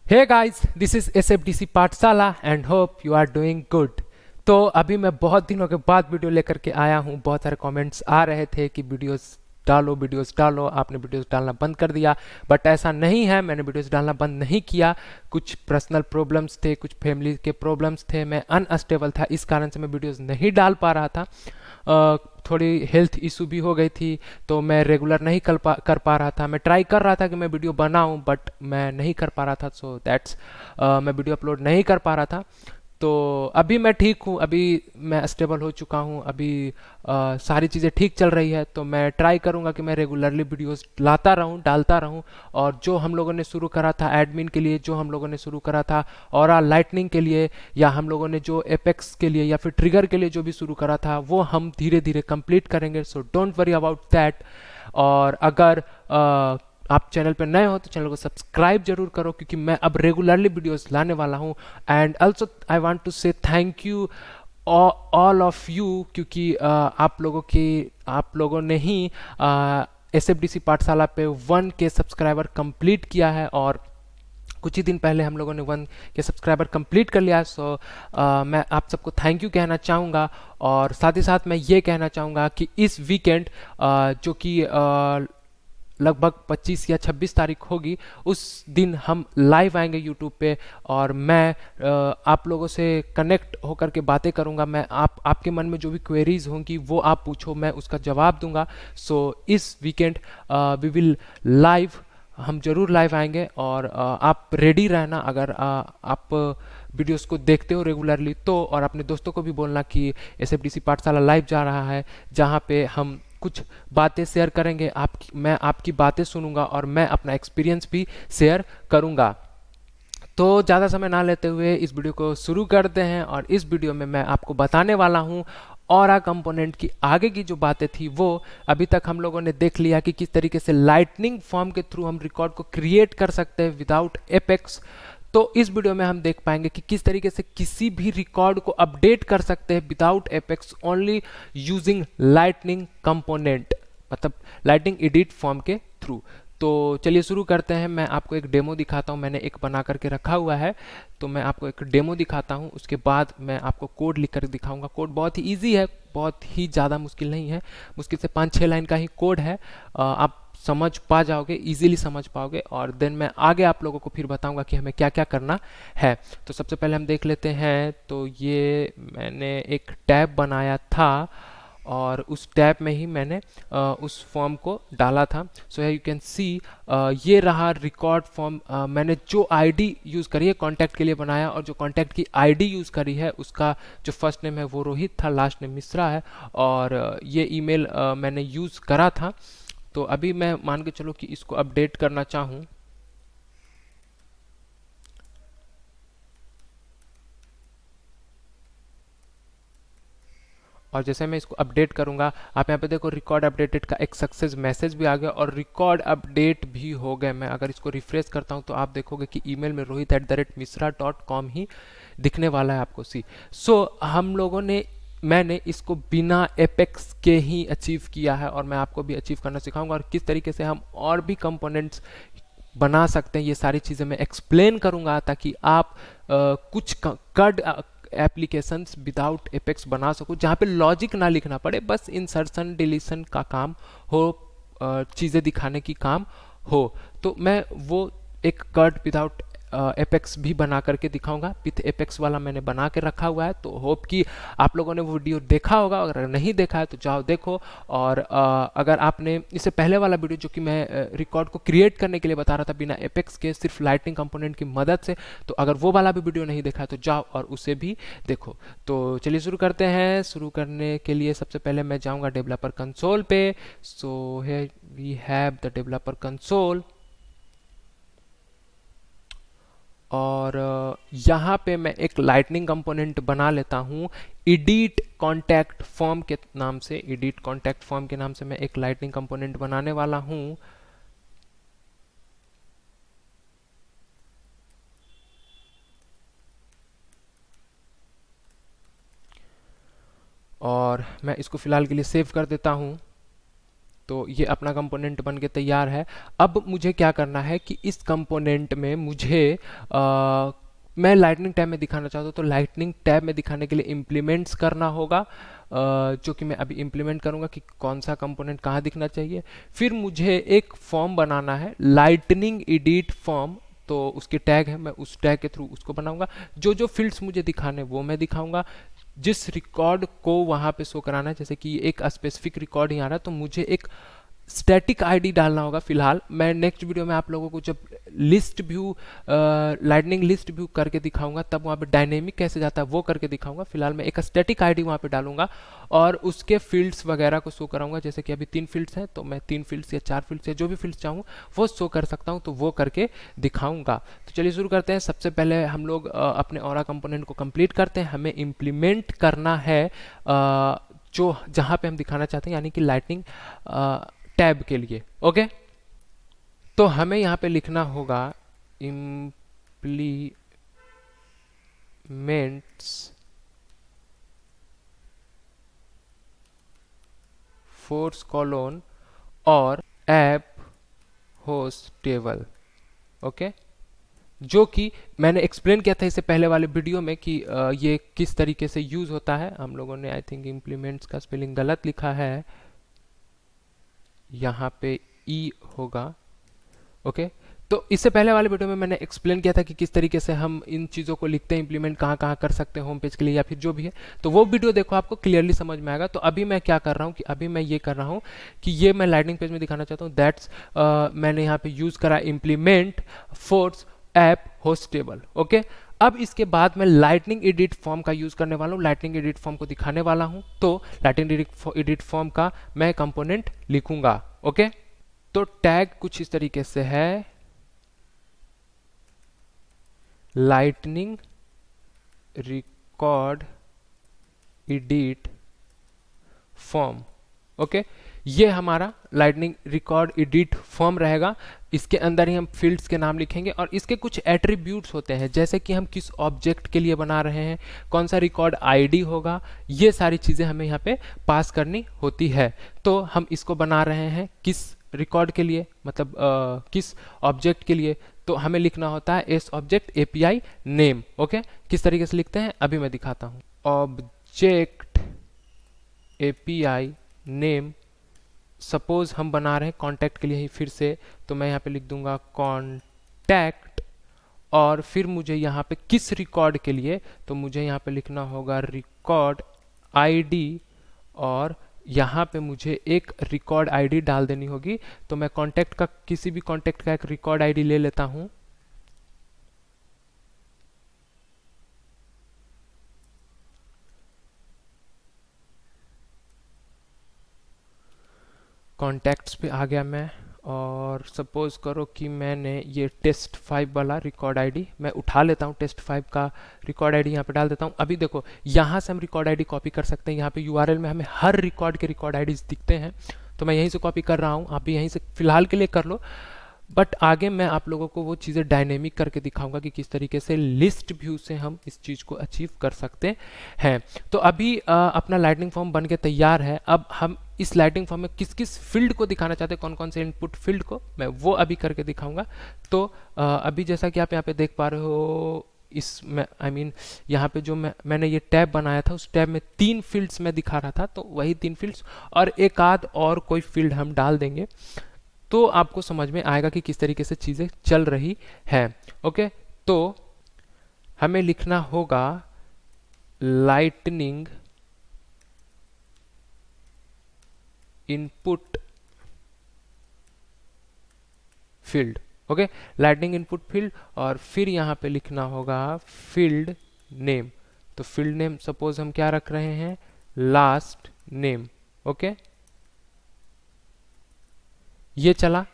Hey guys, this is SFDC Pathshala and hope you are doing good. तो अभी मैं बहुत दिनों के बाद वीडियो लेकर के आया हूँ। बहुत सारे कमेंट्स आ रहे थे कि वीडियोस डालो, आपने वीडियोस डालना बंद कर दिया। बट ऐसा नहीं है, मैंने वीडियोस डालना बंद नहीं किया। कुछ पर्सनल प्रॉब्लम्स थे, कुछ फैमिली के प्रॉब्लम्स थे, मैं अनस्टेबल था, इस कारण से मैं वीडियोस नहीं डाल पा रहा था। थोड़ी हेल्थ इशू भी हो गई थी, तो मैं रेगुलर नहीं कर पा रहा था। मैं ट्राई कर रहा था कि मैं वीडियो बनाऊं, बट मैं नहीं कर पा रहा था। सो दैट्स मैं वीडियो अपलोड नहीं कर पा रहा था। तो अभी मैं ठीक हूँ, अभी मैं स्टेबल हो चुका हूँ, अभी सारी चीज़ें ठीक चल रही है। तो मैं ट्राई करूँगा कि मैं रेगुलरली वीडियोस लाता रहूँ, डालता रहूँ। और जो हम लोगों ने शुरू करा था एडमिन के लिए, जो हम लोगों ने शुरू करा था और लाइटनिंग के लिए, या हम लोगों ने जो एपेक्स के लिए या फिर ट्रिगर के लिए जो भी शुरू करा था, वो हम धीरे धीरे कंप्लीट करेंगे। So don't worry about that. और अगर आप चैनल पर नए हो तो चैनल को सब्सक्राइब जरूर करो, क्योंकि मैं अब रेगुलरली वीडियोस लाने वाला हूँ। And also I want to say thank you all of you, क्योंकि आप लोगों ने ही S F D C Pathshala पे 1K सब्सक्राइबर कंप्लीट किया है। और कुछ ही दिन पहले हम लोगों ने 1K सब्सक्राइबर कंप्लीट कर लिया। सो मैं आप सबको थैंक यू कहना चाहूँगा। और साथ ही साथ मैं ये कहना चाहूँगा कि इस वीकेंड जो कि लगभग 25 या 26 तारीख होगी, उस दिन हम लाइव आएंगे यूट्यूब पे। और मैं आप लोगों से कनेक्ट होकर के बातें करूंगा। मैं आपके मन में जो भी क्वेरीज होंगी वो आप पूछो, मैं उसका जवाब दूंगा। सो इस वीकेंड वी विल लाइव, हम जरूर लाइव आएंगे। और आप रेडी रहना, अगर आप वीडियोस को देखते हो रेगुलरली तो। और अपने दोस्तों को भी बोलना कि एसएफडीसी पाठशाला लाइव जा रहा है, जहाँ पे हम कुछ बातें शेयर करेंगे। मैं आपकी बातें सुनूंगा और मैं अपना एक्सपीरियंस भी शेयर करूंगा। तो ज़्यादा समय ना लेते हुए इस वीडियो को शुरू करते हैं। और इस वीडियो में मैं आपको बताने वाला हूँ ऑरा कंपोनेंट की आगे की जो बातें थी वो। अभी तक हम लोगों ने देख लिया कि किस तरीके से लाइटनिंग फॉर्म के थ्रू हम रिकॉर्ड को क्रिएट कर सकते हैं विदाउट एपेक्स। तो इस वीडियो में हम देख पाएंगे कि किस तरीके से किसी भी रिकॉर्ड को अपडेट कर सकते हैं without apex, only using lightning component, मतलब लाइटनिंग एडिट फॉर्म के थ्रू। तो चलिए शुरू करते हैं। मैं आपको एक डेमो दिखाता हूं, मैंने एक बना करके रखा हुआ है। तो मैं आपको एक डेमो दिखाता हूं, उसके बाद मैं आपको कोड लिख कर दिखाऊंगा। कोड बहुत ही इजी है, बहुत ही ज़्यादा मुश्किल नहीं है। मुश्किल से 5-6 लाइन का ही कोड है। आप समझ पा जाओगे, इजीली समझ पाओगे। और देन मैं आगे आप लोगों को फिर बताऊंगा कि हमें क्या क्या करना है। तो सबसे पहले हम देख लेते हैं। तो ये मैंने एक टैब बनाया था और उस टैब में ही मैंने उस फॉर्म को डाला था। सो यू कैन सी, ये रहा रिकॉर्ड फॉर्म। मैंने जो आईडी यूज़ करी है कॉन्टैक्ट के लिए बनाया, और जो कॉन्टैक्ट की आईडी यूज़ करी है उसका जो फर्स्ट नेम है वो रोहित था, लास्ट नेम मिश्रा है। और ये ईमेल मैंने यूज़ करा था। तो अभी मैं मान के चलो कि इसको अपडेट करना चाहूँ, और जैसे मैं इसको अपडेट करूंगा, आप यहाँ पे देखो रिकॉर्ड अपडेटेड का एक सक्सेस मैसेज भी आ गया और रिकॉर्ड अपडेट भी हो गए। मैं अगर इसको रिफ्रेश करता हूँ तो आप देखोगे कि ईमेल में rohit@misra.com ही दिखने वाला है आपको। हम लोगों ने मैंने इसको बिना एपेक्स के ही अचीव किया है, और मैं आपको भी अचीव करना सिखाऊंगा। और किस तरीके से हम और भी कंपोनेंट्स बना सकते हैं, ये सारी चीज़ें मैं एक्सप्लेन करूंगा, ताकि आप कुछ कड एप्लीकेशंस विदाउट एपेक्स बना सको, जहाँ पे लॉजिक ना लिखना पड़े, बस इंसर्शन डिलीशन का काम हो, चीज़ें दिखाने की काम हो। तो मैं वो एक कट विदाउट एपेक्स भी बना करके दिखाऊंगा। विथ एपेक्स वाला मैंने बना के रखा हुआ है। तो होप कि आप लोगों ने वो वीडियो देखा होगा, अगर नहीं देखा है तो जाओ देखो। और अगर आपने इससे पहले वाला वीडियो जो कि मैं रिकॉर्ड को क्रिएट करने के लिए बता रहा था बिना एपेक्स के, सिर्फ लाइटिंग कंपोनेंट की मदद से, तो अगर वो वाला भी वीडियो नहीं देखा है तो जाओ और उसे भी देखो। तो चलिए शुरू करते हैं। शुरू करने के लिए सबसे पहले मैं जाऊंगा डेवलपर कंसोल पे। So here we have the developer console. और यहाँ पे मैं एक लाइटनिंग कंपोनेंट बना लेता हूँ एडिट कॉन्टैक्ट फॉर्म के नाम से। एडिट कॉन्टैक्ट फॉर्म के नाम से मैं एक लाइटनिंग कंपोनेंट बनाने वाला हूँ। और मैं इसको फिलहाल के लिए सेव कर देता हूँ। तो ये अपना कंपोनेंट बन के तैयार है। अब मुझे क्या करना है कि इस कंपोनेंट में मुझे मैं लाइटनिंग टैब में दिखाना चाहता हूँ, तो लाइटनिंग टैब में दिखाने के लिए इम्प्लीमेंट्स करना होगा, जो कि मैं अभी इम्प्लीमेंट करूँगा कि कौन सा कंपोनेंट कहाँ दिखना चाहिए। फिर मुझे एक फॉर्म बनाना है, लाइटनिंग एडिट फॉर्म, तो उसके टैग है, मैं उस टैग के थ्रू उसको बनाऊंगा। जो जो फील्ड्स मुझे दिखाने वो मैं दिखाऊंगा, जिस रिकॉर्ड को वहाँ पे शो कराना है, जैसे कि एक स्पेसिफिक रिकॉर्ड ही आ रहा है तो मुझे एक स्टैटिक आईडी डालना होगा। फिलहाल मैं नेक्स्ट वीडियो में आप लोगों को जब list view lightning list view करके दिखाऊंगा तब वहाँ पे डायनेमिक कैसे जाता है वो करके दिखाऊंगा। फिलहाल मैं एक स्टैटिक आईडी वहाँ पे डालूंगा और उसके फील्ड्स वगैरह को शो कराऊंगा। जैसे कि अभी 3 फील्ड्स हैं तो मैं 3 फील्ड्स या 4 फील्ड्स या जो भी फील्ड्स चाहूँ वो शो कर सकता हूँ, तो वो करके दिखाऊंगा। तो चलिए शुरू करते हैं। सबसे पहले हम लोग अपने ऑरा कंपोनेंट को कंप्लीट करते हैं। हमें इम्प्लीमेंट करना है जो जहाँ पे हम दिखाना चाहते हैं, यानी कि लाइटनिंग टैब के लिए। ओके, तो हमें यहाँ पे लिखना होगा इम्प्लीमेंट्स फोर्स कॉलोन और ऐप होस्ट टेबल। ओके, जो कि मैंने एक्सप्लेन किया था इससे पहले वाले वीडियो में कि ये किस तरीके से यूज होता है। हम लोगों ने आई थिंक इम्प्लीमेंट्स का स्पेलिंग गलत लिखा है, यहाँ पे ई होगा। ओके, तो इससे पहले वाले वीडियो में मैंने एक्सप्लेन किया था कि किस तरीके से हम इन चीज़ों को लिखते हैं, इंप्लीमेंट कहाँ कहाँ कर सकते हैं होम पेज के लिए या फिर जो भी है, तो वो वीडियो देखो, आपको क्लियरली समझ में आएगा। तो अभी मैं क्या कर रहा हूँ कि अभी मैं ये कर रहा हूँ कि ये मैं लाइटनिंग पेज में दिखाना चाहता हूँ। दैट्स मैंने यहाँ पे यूज़ करा implement force app host table. Okay, अब इसके बाद मैं लाइटनिंग एडिट फॉर्म का यूज़ करने वाला हूँ, लाइटनिंग एडिट फॉर्म को दिखाने वाला हूँ। तो लाइटनिंग एडिट फॉर्म का मैं कंपोनेंट लिखूंगा। ओके, तो टैग कुछ इस तरीके से है, lightning record edit form. Okay, ये हमारा लाइटनिंग रिकॉर्ड एडिट फॉर्म रहेगा। इसके अंदर ही हम फील्ड्स के नाम लिखेंगे और इसके कुछ एट्रीब्यूट्स होते हैं, जैसे कि हम किस ऑब्जेक्ट के लिए बना रहे हैं, कौन सा रिकॉर्ड आईडी होगा, ये सारी चीज़ें हमें यहाँ पे पास करनी होती है। तो हम इसको बना रहे हैं किस रिकॉर्ड के लिए, मतलब किस ऑब्जेक्ट के लिए, तो हमें लिखना होता है S object API name. Okay, किस तरीके से लिखते हैं अभी मैं दिखाता हूँ। ऑब्जेक्ट एपीआई नेम, सपोज हम बना रहे हैं कॉन्टैक्ट के लिए ही फिर से, तो मैं यहाँ पे लिख दूंगा कॉन्टैक्ट, और फिर मुझे यहाँ पे किस रिकॉर्ड के लिए, तो मुझे यहाँ पे लिखना होगा रिकॉर्ड आईडी, और यहाँ पे मुझे एक रिकॉर्ड आईडी डाल देनी होगी। तो मैं कॉन्टैक्ट का, किसी भी कॉन्टैक्ट का एक रिकॉर्ड आईडी ले लेता हूँ। कॉन्टैक्ट्स पे आ गया मैं, और सपोज करो कि मैंने ये टेस्ट 5 वाला रिकॉर्ड आईडी मैं उठा लेता हूँ, टेस्ट 5 का रिकॉर्ड आईडी यहाँ पे डाल देता हूँ। अभी देखो यहाँ से हम रिकॉर्ड आईडी कॉपी कर सकते हैं, यहाँ पे यूआरएल में हमें हर रिकॉर्ड के रिकॉर्ड आईडीज दिखते हैं, तो मैं यहीं से कॉपी कर रहा हूँ, आप भी यहीं से फिलहाल के लिए कर लो। बट आगे मैं आप लोगों को वो चीज़ें डायनेमिक करके दिखाऊंगा कि किस तरीके से लिस्ट व्यू से हम इस चीज़ को अचीव कर सकते हैं। तो अभी अपना लाइटनिंग फॉर्म बन के तैयार है। अब हम इस लाइटिंग फॉर्म में किस किस फील्ड को दिखाना चाहते हैं, कौन कौन से इनपुट फील्ड को, मैं वो अभी करके दिखाऊंगा। तो अभी जैसा कि आप यहाँ पे देख पा रहे हो, इसमें आई मीन यहाँ पे जो मैंने ये टैब बनाया था, उस टैब में 3 फील्ड्स में दिखा रहा था, तो वही 3 फील्ड्स और एक आध और कोई फील्ड हम डाल देंगे, तो आपको समझ में आएगा कि किस तरीके से चीज़ें चल रही हैं। ओके, तो हमें लिखना होगा lightning input field. Okay, lightning input field, और फिर यहाँ पे लिखना होगा फील्ड नेम। तो फील्ड नेम सपोज हम क्या रख रहे हैं, लास्ट नेम। ओके, ये चला।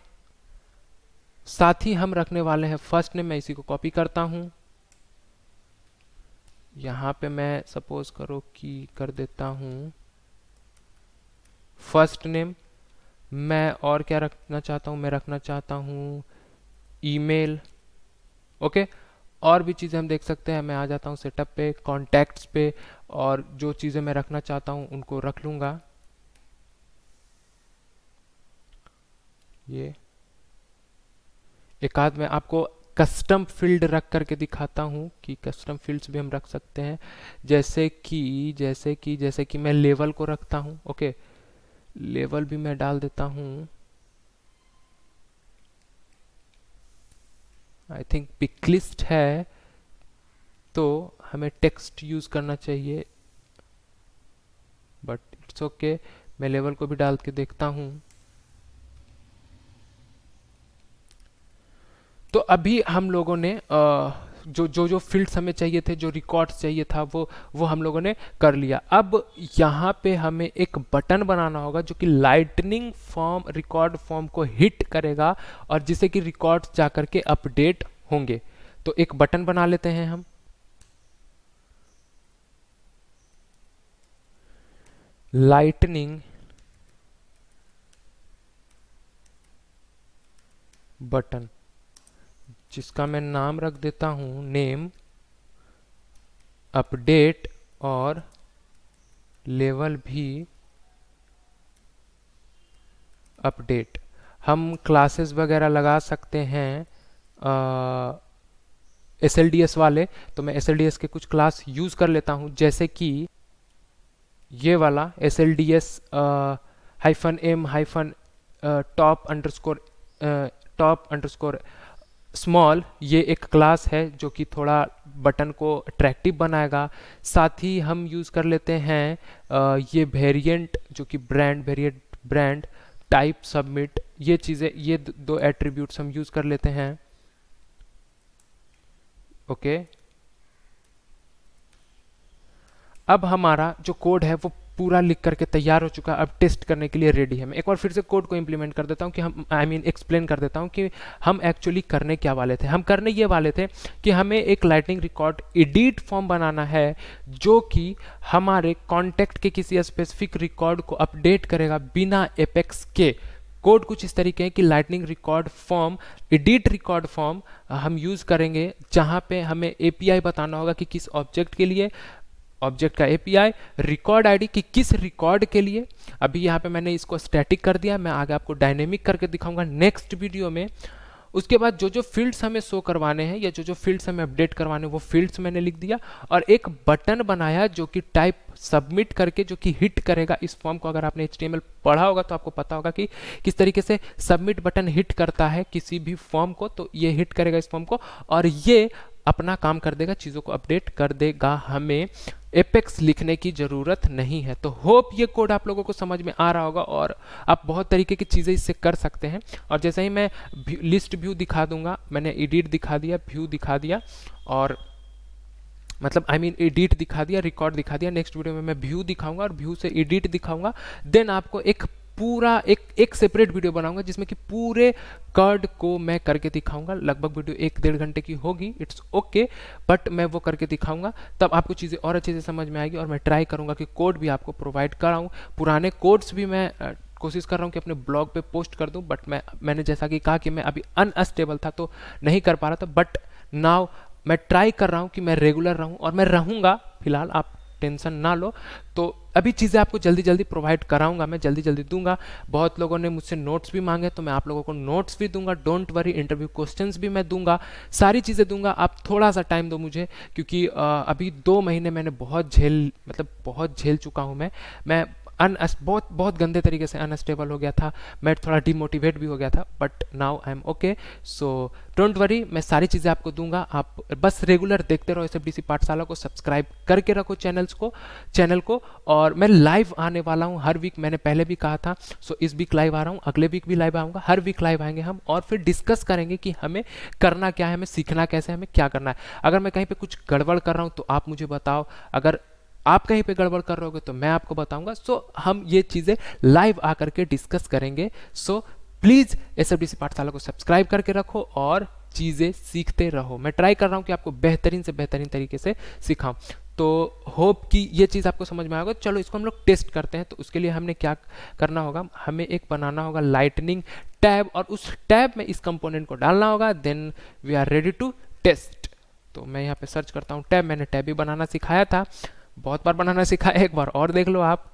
साथ ही हम रखने वाले हैं फर्स्ट नेम, मैं इसी को कॉपी करता हूं, यहां पे मैं सपोज करो कि कर देता हूं फर्स्ट नेम। मैं और क्या रखना चाहता हूं, मैं रखना चाहता हूं ईमेल। ओके, और भी चीज़ें हम देख सकते हैं। मैं आ जाता हूं सेटअप पे, कॉन्टैक्ट्स पे, और जो चीज़ें मैं रखना चाहता हूं उनको रख लूंगा। ये एक आध मैं आपको कस्टम फील्ड रख करके दिखाता हूँ कि कस्टम फील्ड्स भी हम रख सकते हैं। जैसे कि मैं लेवल को रखता हूँ। ओके, लेवल भी मैं डाल देता हूँ। आई थिंक पिक लिस्ट है तो हमें टेक्स्ट यूज करना चाहिए, बट इट्स ओके। मैं लेवल को भी डाल के देखता हूँ। तो अभी हम लोगों ने जो फील्ड्स हमें चाहिए थे, जो रिकॉर्ड्स चाहिए था, वो हम लोगों ने कर लिया। अब यहाँ पे हमें एक बटन बनाना होगा जो कि लाइटनिंग फॉर्म रिकॉर्ड फॉर्म को हिट करेगा और जिससे कि रिकॉर्ड्स जा करके अपडेट होंगे। तो एक बटन बना लेते हैं हम। लाइटनिंग बटन, जिसका मैं नाम रख देता हूं नेम अपडेट, और लेवल भी अपडेट। हम क्लासेस वगैरह लगा सकते हैं SLDS वाले, तो मैं SLDS के कुछ क्लास यूज कर लेता हूं, जैसे कि ये वाला SLDS -m top underscore small. ये एक क्लास है जो कि थोड़ा बटन को अट्रैक्टिव बनाएगा। साथ ही हम यूज कर लेते हैं ये वेरिएंट जो कि ब्रांड टाइप सबमिट, ये चीजें, ये दो एट्रीब्यूट्स हम यूज कर लेते हैं। ओके, अब हमारा जो कोड है वो पूरा लिख करके तैयार हो चुका है, अब टेस्ट करने के लिए रेडी है। मैं एक बार फिर से कोड को इम्प्लीमेंट कर देता हूँ कि हम एक्सप्लेन कर देता हूँ कि हम एक्चुअली करने क्या वाले थे। हम करने ये वाले थे कि हमें एक लाइटनिंग रिकॉर्ड एडिट फॉर्म बनाना है जो कि हमारे कॉन्टेक्ट के किसी स्पेसिफिक रिकॉर्ड को अपडेट करेगा बिना एपेक्स के। कोड कुछ इस तरीके है कि lightning record form, edit record form हम यूज करेंगे जहां पे हमें एपीआई बताना होगा कि किस ऑब्जेक्ट के लिए, ऑब्जेक्ट का एपीआई, रिकॉर्ड आईडी कि किस रिकॉर्ड के लिए। अभी यहाँ पे मैंने इसको स्टैटिक कर दिया, मैं आगे आपको डायनेमिक करके दिखाऊंगा नेक्स्ट वीडियो में। उसके बाद जो जो फील्ड्स हमें शो करवाने हैं या जो जो फील्ड्स हमें अपडेट करवाने हैं वो फील्ड्स मैंने लिख दिया, और एक बटन बनाया जो कि टाइप सबमिट करके जो कि हिट करेगा इस फॉर्म को। अगर आपने HTML पढ़ा होगा तो आपको पता होगा कि किस तरीके से सबमिट बटन हिट करता है किसी भी फॉर्म को, तो ये हिट करेगा इस फॉर्म को और ये अपना काम कर देगा, चीज़ों को अपडेट कर देगा। हमें एपेक्स लिखने की ज़रूरत नहीं है। तो होप ये कोड आप लोगों को समझ में आ रहा होगा और आप बहुत तरीके की चीज़ें इससे कर सकते हैं। और जैसे ही मैं लिस्ट व्यू दिखा दूंगा, मैंने एडिट दिखा दिया, व्यू दिखा दिया, और मतलब एडिट दिखा दिया, रिकॉर्ड दिखा दिया। नेक्स्ट वीडियो में मैं व्यू दिखाऊंगा और व्यू से एडिट दिखाऊंगा। देन आपको एक पूरा एक सेपरेट वीडियो बनाऊंगा जिसमें कि पूरे कार्ड को मैं करके दिखाऊंगा। लगभग वीडियो 1-1.5 घंटे की होगी, इट्स ओके, बट मैं वो करके दिखाऊंगा, तब आपको चीज़ें और अच्छे से समझ में आएगी। और मैं ट्राई करूंगा कि कोड भी आपको प्रोवाइड कराऊं। पुराने कोड्स भी मैं कोशिश कर रहा हूँ कि अपने ब्लॉग पे पोस्ट कर दूं, बट मैंने जैसा कि कहा कि मैं अभी अनस्टेबल था तो नहीं कर पा रहा था, बट नाउ मैं ट्राई कर रहा हूँ कि मैं रेगुलर रहूँ और मैं रहूँगा। फिलहाल आप टेंशन ना लो, तो अभी चीज़ें आपको जल्दी जल्दी प्रोवाइड कराऊंगा, मैं जल्दी जल्दी दूंगा। बहुत लोगों ने मुझसे नोट्स भी मांगे तो मैं आप लोगों को नोट्स भी दूंगा, डोंट वरी। इंटरव्यू क्वेश्चंस भी मैं दूंगा, सारी चीज़ें दूंगा। आप थोड़ा सा टाइम दो मुझे, क्योंकि अभी 2 महीने मैंने बहुत झेल चुका हूँ। मैं बहुत बहुत गंदे तरीके से अनस्टेबल हो गया था, मैं थोड़ा डिमोटिवेट भी हो गया था, but now I am okay. So don't worry, मैं सारी चीज़ें आपको दूंगा। आप बस रेगुलर देखते रहो SFDC पाठशाला को, सब्सक्राइब करके रखो चैनल को। और मैं लाइव आने वाला हूँ हर वीक, मैंने पहले भी कहा था। सो इस वीक लाइव आ रहा हूँ, अगले वीक भी लाइव आऊँगा, हर वीक लाइव आएंगे हम और फिर डिस्कस करेंगे कि हमें करना क्या है, हमें सीखना कैसे, हमें क्या करना है। अगर मैं कहीं पर कुछ गड़बड़ कर रहा हूँ तो आप मुझे बताओ, अगर आप कहीं पे गड़बड़ कर रहे होगे तो मैं आपको बताऊंगा। सो हम ये चीज़ें लाइव आकर के डिस्कस करेंगे। सो प्लीज़ SFDC पाठशाला को सब्सक्राइब करके रखो और चीज़ें सीखते रहो। मैं ट्राई कर रहा हूँ कि आपको बेहतरीन से बेहतरीन तरीके से सिखाऊं। तो होप कि ये चीज़ आपको समझ में आएगा। चलो इसको हम लोग टेस्ट करते हैं। तो उसके लिए हमने क्या करना होगा, हमें एक बनाना होगा लाइटनिंग टैब, और उस टैब में इस कंपोनेंट को डालना होगा। Then we are ready to test. तो मैं यहाँ पे सर्च करता हूँ टैब, मैंने टैब भी बनाना सिखाया था, बहुत बार बनाना सिखाया, एक बार और देख लो आप।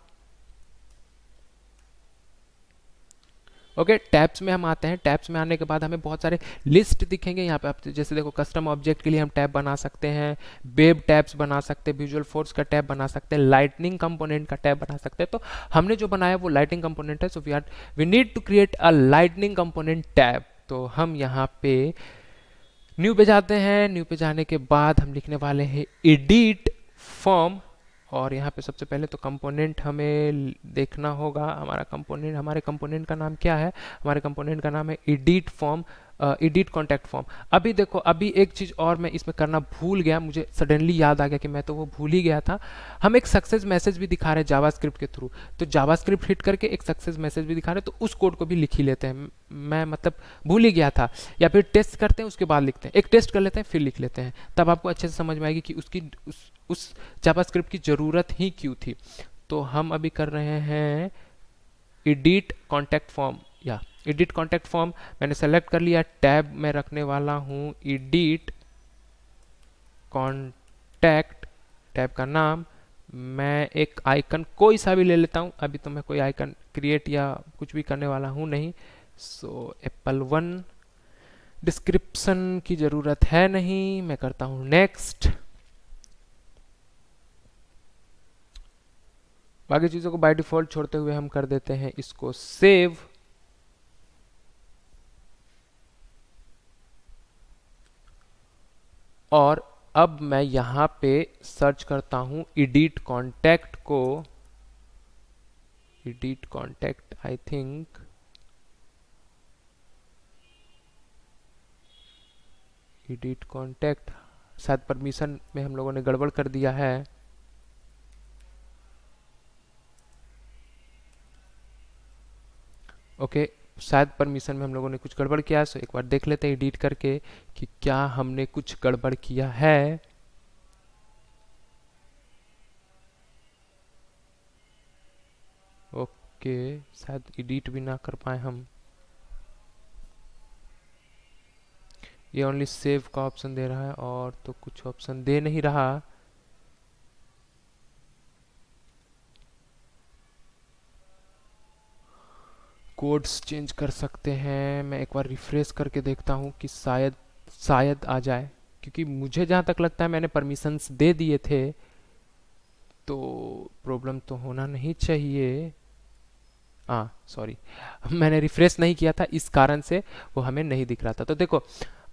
ओके, टैब्स में हम आते हैं। टैब्स में आने के बाद हमें बहुत सारे लिस्ट दिखेंगे यहाँ पे। आप जैसे देखो, कस्टम ऑब्जेक्ट के लिए हम टैब बना सकते हैं, वेब टैब्स बना सकते हैं, विजुअल फोर्स का टैब बना सकते हैं, लाइटनिंग कंपोनेंट का टैब बना सकते हैं। तो हमने जो बनाया वो लाइटनिंग कंपोनेंट है, so we need to create a lightning component tab. तो हम यहाँ पे न्यू पे जाते हैं। न्यू पे जाने के बाद हम लिखने वाले हैं एडिट फॉर्म, और यहाँ पे सबसे पहले तो कंपोनेंट हमें देखना होगा। हमारे कंपोनेंट का नाम क्या है? हमारे कंपोनेंट का नाम है edit form, edit contact form. अभी देखो, अभी एक चीज़ और मैं इसमें करना भूल गया, मुझे सडनली याद आ गया कि मैं तो वो भूल ही गया था। हम एक सक्सेस मैसेज भी दिखा रहे हैं जावास्क्रिप्ट के थ्रू, तो जावास्क्रिप्ट हिट करके एक सक्सेस मैसेज भी दिखा रहे हैं, तो उस कोड को भी लिख ही लेते हैं। मैं मतलब भूल ही गया था। या फिर टेस्ट करते हैं उसके बाद लिखते हैं, एक टेस्ट कर लेते हैं फिर लिख लेते हैं, तब आपको अच्छे से समझ में आएगी कि उस जावास्क्रिप्ट की ज़रूरत ही क्यों थी। तो हम अभी कर रहे हैं एडिट कॉन्टैक्ट फॉर्म, या एडिट कॉन्टैक्ट फॉर्म मैंने सेलेक्ट कर लिया। टैब में रखने वाला हूँ एडिट कॉन्टैक्ट, टैब का नाम मैं एक आइकन कोई सा भी ले लेता हूँ। अभी तो मैं कोई आइकन क्रिएट या कुछ भी करने वाला हूँ नहीं। सो एप्पल 1, डिस्क्रिप्शन की ज़रूरत है नहीं, मैं करता हूँ नेक्स्ट। बाकी चीज़ों को बाय डिफ़ॉल्ट छोड़ते हुए हम कर देते हैं इसको सेव। और अब मैं यहाँ पे सर्च करता हूँ एडिट कॉन्टैक्ट को, edit contact I think, edit contact शायद परमिशन में हम लोगों ने गड़बड़ कर दिया है। ओके, शायद परमिशन में हम लोगों ने कुछ गड़बड़ किया है, सो एक बार देख लेते हैं एडिट करके कि क्या हमने कुछ गड़बड़ किया है। ओके, शायद एडिट भी ना कर पाए हम। ये ओनली सेव का ऑप्शन दे रहा है और तो कुछ ऑप्शन दे नहीं रहा। कोड्स चेंज कर सकते हैं, मैं एक बार रिफ्रेश करके देखता हूँ कि शायद आ जाए, क्योंकि मुझे जहाँ तक लगता है मैंने परमिशंस दे दिए थे, तो प्रॉब्लम तो होना नहीं चाहिए। हाँ सॉरी, मैंने रिफ्रेश नहीं किया था, इस कारण से वो हमें नहीं दिख रहा था। तो देखो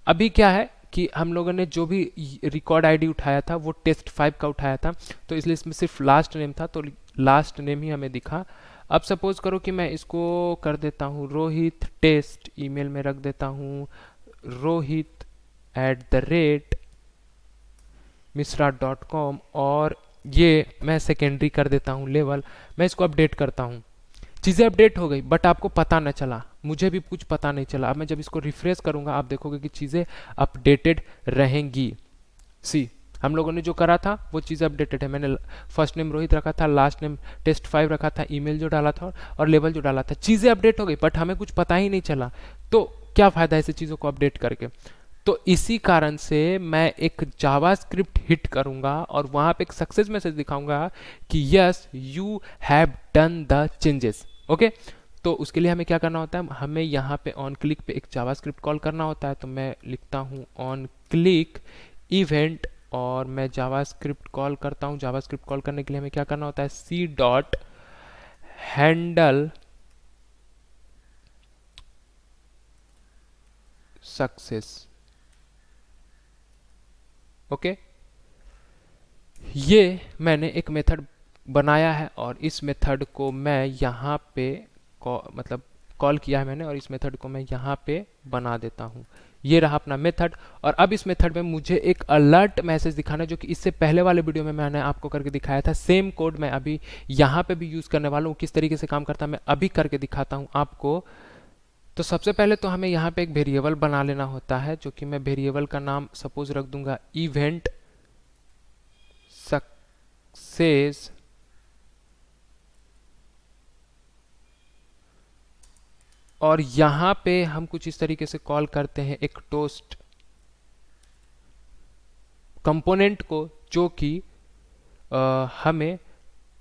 अभी क्या है कि हम लोगों ने जो भी रिकॉर्ड आईडी उठाया था वो टेस्ट 5 का उठाया था, तो इसलिए इसमें सिर्फ लास्ट नेम था, तो लास्ट नेम ही हमें दिखा। अब सपोज करो कि मैं इसको कर देता हूँ रोहित टेस्ट, ईमेल में रख देता हूँ rohit@misra.com, और ये मैं सेकेंडरी कर देता हूँ लेवल। मैं इसको अपडेट करता हूँ, चीज़ें अपडेट हो गई, बट आपको पता न चला, मुझे भी कुछ पता नहीं चला। अब मैं जब इसको रिफ्रेश करूंगा आप देखोगे कि चीज़ें अपडेटेड रहेंगी। सी, हम लोगों ने जो करा था वो चीज़ अपडेटेड है। मैंने फर्स्ट नेम रोहित रखा था, लास्ट नेम टेस्ट 5 रखा था, ईमेल जो डाला था और लेवल जो डाला था, चीज़ें अपडेट हो गई, बट हमें कुछ पता ही नहीं चला। तो क्या फ़ायदा ऐसी चीज़ों को अपडेट करके? तो इसी कारण से मैं एक जावास्क्रिप्ट हिट करूंगा और वहां पे एक सक्सेस मैसेज दिखाऊंगा कि yes you have done the changes. Okay, तो उसके लिए हमें क्या करना होता है, हमें यहाँ पे ऑन क्लिक पे एक जावास्क्रिप्ट कॉल करना होता है। तो मैं लिखता हूँ ऑन क्लिक इवेंट, और मैं जावास्क्रिप्ट कॉल करता हूँ। जावास्क्रिप्ट कॉल करने के लिए हमें क्या करना होता है, C dot handle success. Okay, ये मैंने एक मेथड बनाया है और इस मेथड को मैं यहाँ पे मतलब कॉल किया है मैंने, और इस मेथड को मैं यहाँ पे बना देता हूँ। ये रहा अपना मेथड। और अब इस मेथड में मुझे एक अलर्ट मैसेज दिखाना है, जो कि इससे पहले वाले वीडियो में मैंने आपको करके दिखाया था। सेम कोड मैं अभी यहाँ पे भी यूज़ करने वाला हूँ। किस तरीके से काम करता है मैं अभी करके दिखाता हूँ आपको। तो सबसे पहले तो हमें यहाँ पे एक वेरिएबल बना लेना होता है, जो कि मैं वेरिएबल का नाम सपोज रख दूंगा इवेंट सक्सेस, और यहाँ पे हम कुछ इस तरीके से कॉल करते हैं एक टोस्ट कंपोनेंट को, जो कि हमें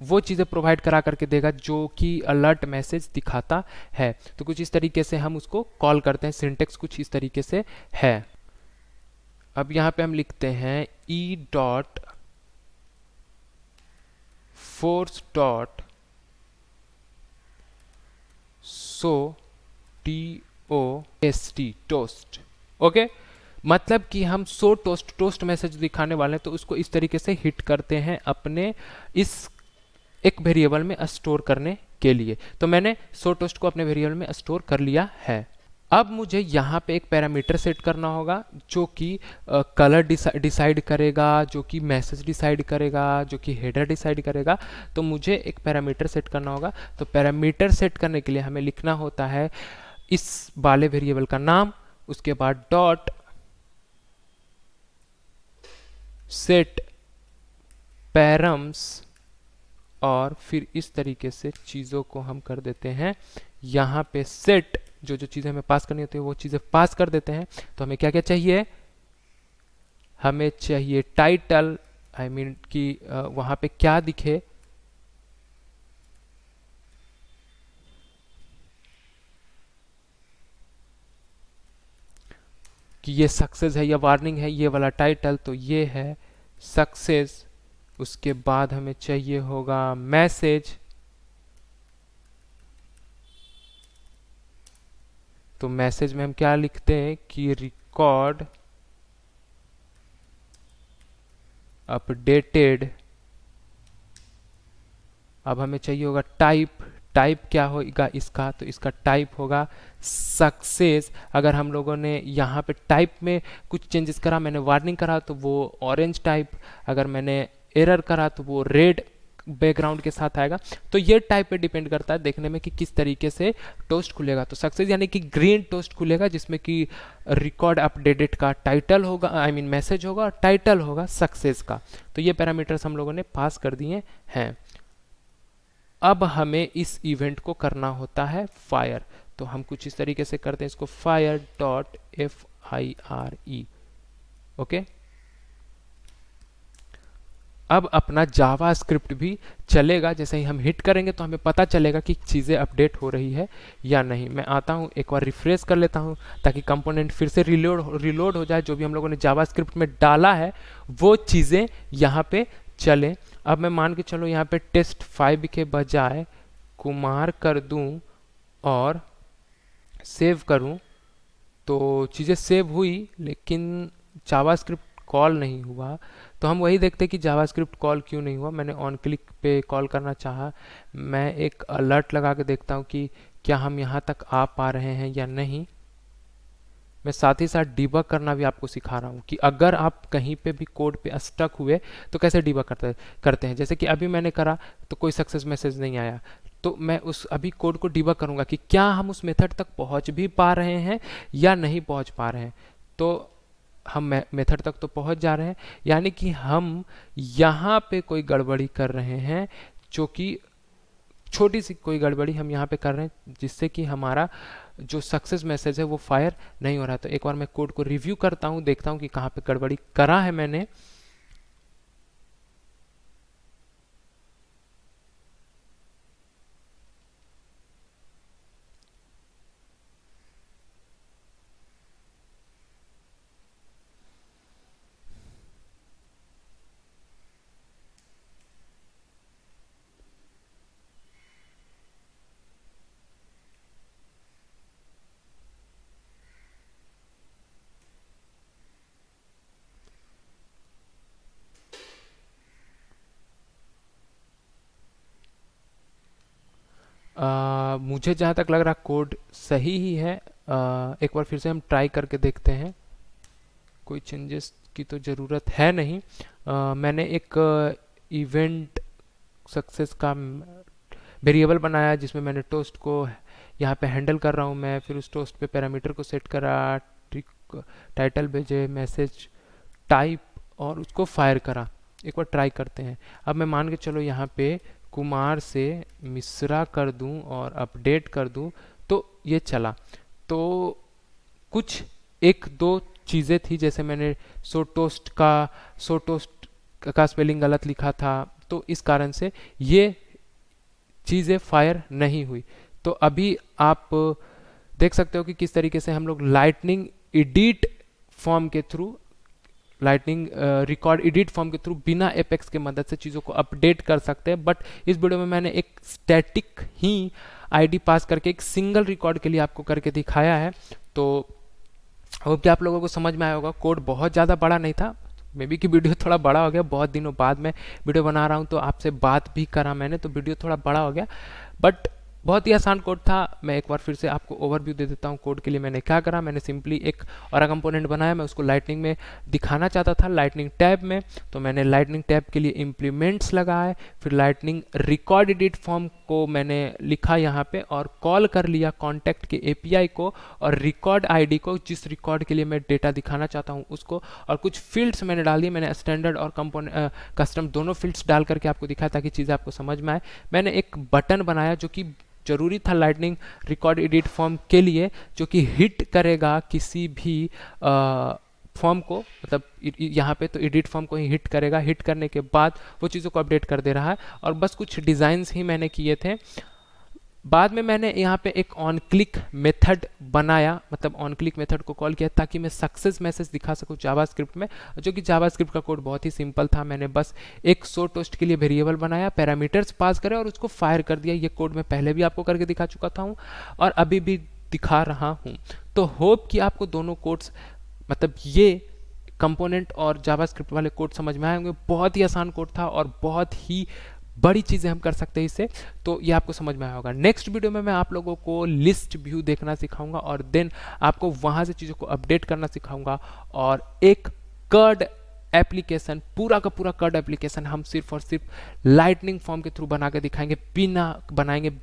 वो चीज़ें प्रोवाइड करा करके देगा जो कि अलर्ट मैसेज दिखाता है। तो कुछ इस तरीके से हम उसको कॉल करते हैं, सिंटेक्स कुछ इस तरीके से है। अब यहाँ पे हम लिखते हैं E dot force dot so TOST toast. Okay, मतलब कि हम सो टोस्ट मैसेज दिखाने वाले हैं, तो उसको इस तरीके से हिट करते हैं अपने इस एक वेरिएबल में स्टोर करने के लिए। तो मैंने सो टोस्ट को अपने वेरिएबल में स्टोर कर लिया है। अब मुझे यहाँ पे एक पैरामीटर सेट करना होगा जो कि कलर डिसाइड करेगा, जो कि मैसेज डिसाइड करेगा, जो कि हेडर डिसाइड करेगा। तो मुझे एक पैरामीटर सेट करना होगा। तो पैरामीटर सेट करने के लिए हमें लिखना होता है इस वाले वेरिएबल का नाम, उसके बाद डॉट सेट पैरम्स, और फिर इस तरीके से चीज़ों को हम कर देते हैं यहाँ पे सेट। जो जो चीज़ें हमें पास करनी होती है वो चीज़ें पास कर देते हैं। तो हमें क्या क्या चाहिए, हमें चाहिए टाइटल, आई मीन कि वहाँ पे क्या दिखे, कि ये सक्सेस है या वार्निंग है, ये वाला टाइटल। तो ये है सक्सेस। उसके बाद हमें चाहिए होगा मैसेज। तो मैसेज में हम क्या लिखते हैं कि रिकॉर्ड अपडेटेड। अब हमें चाहिए होगा टाइप। टाइप क्या होगा इसका, तो इसका टाइप होगा सक्सेस। अगर हम लोगों ने यहाँ पे टाइप में कुछ चेंजेस करा, मैंने वार्निंग करा तो वो ऑरेंज टाइप, अगर मैंने एरर करा तो वो रेड बैकग्राउंड के साथ आएगा। तो ये टाइप पे डिपेंड करता है देखने में कि किस तरीके से टोस्ट खुलेगा। तो सक्सेस यानी कि ग्रीन टोस्ट खुलेगा जिसमें कि रिकॉर्ड अपडेटेड का टाइटल होगा, आई मीन मैसेज होगा, और टाइटल होगा सक्सेस का। तो ये पैरामीटर्स हम लोगों ने पास कर दिए हैं। अब हमें इस इवेंट को करना होता है फायर। तो हम कुछ इस तरीके से करते हैं इसको, fire.fire। ओके, अब अपना जावा स्क्रिप्ट भी चलेगा। जैसे ही हम हिट करेंगे तो हमें पता चलेगा कि चीज़ें अपडेट हो रही है या नहीं। मैं आता हूँ, एक बार रिफ्रेश कर लेता हूँ ताकि कंपोनेंट फिर से रिलोड हो जाए। जो भी हम लोगों ने जावा स्क्रिप्ट में डाला है वो चीज़ें यहाँ पे चलें। अब मैं मान के चलो यहाँ पे test5 के बजाय कुमार कर दूँ और सेव करूँ, तो चीज़ें सेव हुई लेकिन जावास्क्रिप्ट कॉल नहीं हुआ। तो हम वही देखते कि जावास्क्रिप्ट कॉल क्यों नहीं हुआ। मैंने ऑन क्लिक पे कॉल करना चाहा। मैं एक अलर्ट लगा के देखता हूँ कि क्या हम यहाँ तक आ पा रहे हैं या नहीं। मैं साथ ही साथ डिबग करना भी आपको सिखा रहा हूँ कि अगर आप कहीं पे भी कोड पे स्टक हुए तो कैसे डिबग करते हैं। जैसे कि अभी मैंने करा तो कोई सक्सेस मैसेज नहीं आया, तो मैं उस अभी कोड को डिबग करूँगा कि क्या हम उस मेथड तक पहुँच भी पा रहे हैं या नहीं पहुँच पा रहे हैं। तो हम मेथड तक तो पहुँच जा रहे हैं, यानी कि हम यहाँ पे कोई गड़बड़ी कर रहे हैं, जो कि छोटी सी कोई गड़बड़ी हम यहाँ पे कर रहे हैं जिससे कि हमारा जो सक्सेस मैसेज है वो फायर नहीं हो रहा है। तो एक बार मैं कोड को रिव्यू करता हूँ, देखता हूँ कि कहाँ पे गड़बड़ी करा है मैंने। मुझे जहाँ तक लग रहा कोड सही ही है। एक बार फिर से हम ट्राई करके देखते हैं। कोई चेंजेस की तो ज़रूरत है नहीं। मैंने एक इवेंट सक्सेस का वेरिएबल बनाया जिसमें मैंने टोस्ट को यहाँ पे हैंडल कर रहा हूँ मैं। फिर उस टोस्ट पे पैरामीटर को सेट करा, टाइटल भेजे, मैसेज टाइप, और उसको फायर करा। एक बार ट्राई करते हैं। अब मैं मान के चलो यहाँ पे कुमार से मिश्रा कर दूं और अपडेट कर दूं, तो ये चला। तो कुछ एक दो चीज़ें थी, जैसे मैंने सो टोस्ट का स्पेलिंग गलत लिखा था, तो इस कारण से ये चीज़ें फायर नहीं हुई। तो अभी आप देख सकते हो कि किस तरीके से हम लोग लाइटनिंग एडिट फॉर्म के through, lightning record edit form के थ्रू बिना एपेक्स के मदद से चीज़ों को अपडेट कर सकते हैं। बट इस वीडियो में मैंने एक स्टैटिक ही आईडी पास करके एक सिंगल रिकॉर्ड के लिए आपको करके दिखाया है। तो होप कि आप लोगों को समझ में आया होगा। कोड बहुत ज़्यादा बड़ा नहीं था, मे बी कि वीडियो थोड़ा बड़ा हो गया, बहुत दिनों बाद में वीडियो बना रहा हूँ तो आपसे बात भी करा मैंने, तो वीडियो थोड़ा बड़ा हो गया। बट बहुत ही आसान कोड था। मैं एक बार फिर से आपको ओवरव्यू दे देता हूँ कोड के लिए मैंने क्या करा। मैंने सिंपली एक और कंपोनेंट बनाया, मैं उसको लाइटनिंग में दिखाना चाहता था लाइटनिंग टैब में, तो मैंने लाइटनिंग टैब के लिए इम्प्लीमेंट्स लगाए, फिर लाइटनिंग रिकॉर्ड एडिट फॉर्म को मैंने लिखा यहाँ पे और कॉल कर लिया कॉन्टैक्ट के एपीआई को और रिकॉर्ड आईडी को, जिस रिकॉर्ड के लिए मैं डेटा दिखाना चाहता हूँ उसको, और कुछ फील्ड्स मैंने डाल दिए। मैंने स्टैंडर्ड और कंपोनेंट कस्टम दोनों फील्ड्स डाल करके आपको दिखाया ताकि चीज़ें आपको समझ में आए। मैंने एक बटन बनाया जो कि जरूरी था लाइटनिंग रिकॉर्ड एडिट फॉर्म के लिए, जो कि हिट करेगा किसी भी फॉर्म को, मतलब यहाँ पे तो एडिट फॉर्म को ही हिट करेगा। हिट करने के बाद वो चीज़ों को अपडेट कर दे रहा है। और बस कुछ डिज़ाइंस ही मैंने किए थे। बाद में मैंने यहाँ पे एक ऑन क्लिक मेथड बनाया, मतलब ऑन क्लिक मेथड को कॉल किया ताकि मैं सक्सेस मैसेज दिखा सकूँ जावास्क्रिप्ट में, जो कि जावास्क्रिप्ट का कोड बहुत ही सिंपल था। मैंने बस एक शो टोस्ट के लिए वेरिएबल बनाया, पैरामीटर्स पास करे और उसको फायर कर दिया। ये कोड मैं पहले भी आपको करके दिखा चुका था और अभी भी दिखा रहा हूँ। तो होप कि आपको दोनों कोड्स, मतलब ये कंपोनेंट और जावास्क्रिप्ट वाले कोड समझ में आए होंगे। बहुत ही आसान कोड था और बहुत ही बड़ी चीज़ें हम कर सकते हैं इससे, तो ये आपको समझ में आया होगा। नेक्स्ट वीडियो में मैं आप लोगों को लिस्ट व्यू देखना सिखाऊंगा और देन आपको वहाँ से चीज़ों को अपडेट करना सिखाऊंगा। और एक कर्ड एप्लीकेशन, पूरा का पूरा कर्ड एप्लीकेशन हम सिर्फ और सिर्फ लाइटनिंग फॉर्म के थ्रू बना के दिखाएंगे,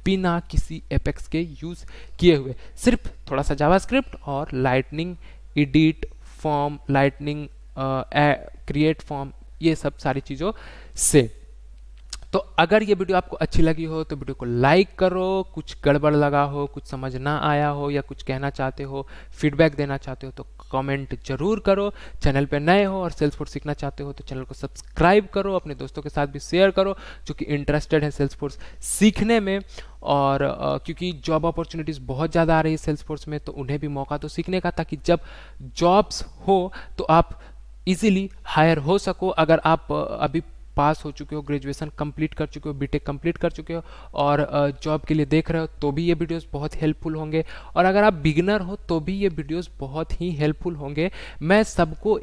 बिना किसी एपेक्स के यूज़ किए हुए। सिर्फ थोड़ा सा जावास्क्रिप्ट और lightning edit form, lightning create form, ये सब सारी चीज़ों से। तो अगर ये वीडियो आपको अच्छी लगी हो तो वीडियो को लाइक करो, कुछ गड़बड़ लगा हो, कुछ समझ ना आया हो या कुछ कहना चाहते हो, फीडबैक देना चाहते हो तो कमेंट जरूर करो। चैनल पे नए हो और सेल्सफोर्स सीखना चाहते हो तो चैनल को सब्सक्राइब करो, अपने दोस्तों के साथ भी शेयर करो जो कि इंटरेस्टेड है सेल्सफोर्स सीखने में। और क्योंकि जॉब अपॉर्चुनिटीज़ बहुत ज़्यादा आ रही है सेल्सफोर्स में, तो उन्हें भी मौका तो सीखने का, ताकि जब जॉब्स हो तो आप इजीली हायर हो सको। अगर आप अभी पास हो चुके हो, ग्रेजुएशन कंप्लीट कर चुके हो, बीटेक कंप्लीट कर चुके हो और जॉब के लिए देख रहे हो तो भी ये वीडियोस बहुत हेल्पफुल होंगे। और अगर आप बिगिनर हो तो भी ये वीडियोस बहुत ही हेल्पफुल होंगे। मैं सबको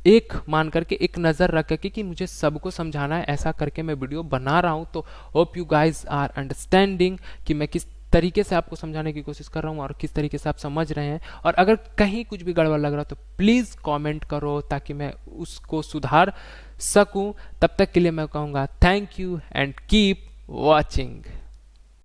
एक मान करके, एक नज़र रख करके कि मुझे सबको समझाना है, ऐसा करके मैं वीडियो बना रहा हूँ। तो hope you guys are understanding कि मैं किस तरीके से आपको समझाने की कोशिश कर रहा हूँ और किस तरीके से आप समझ रहे हैं। और अगर कहीं कुछ भी गड़बड़ लग रहा तो प्लीज़ कमेंट करो ताकि मैं उसको सुधार सकूं। तब तक के लिए मैं कहूँगा thank you and keep watching.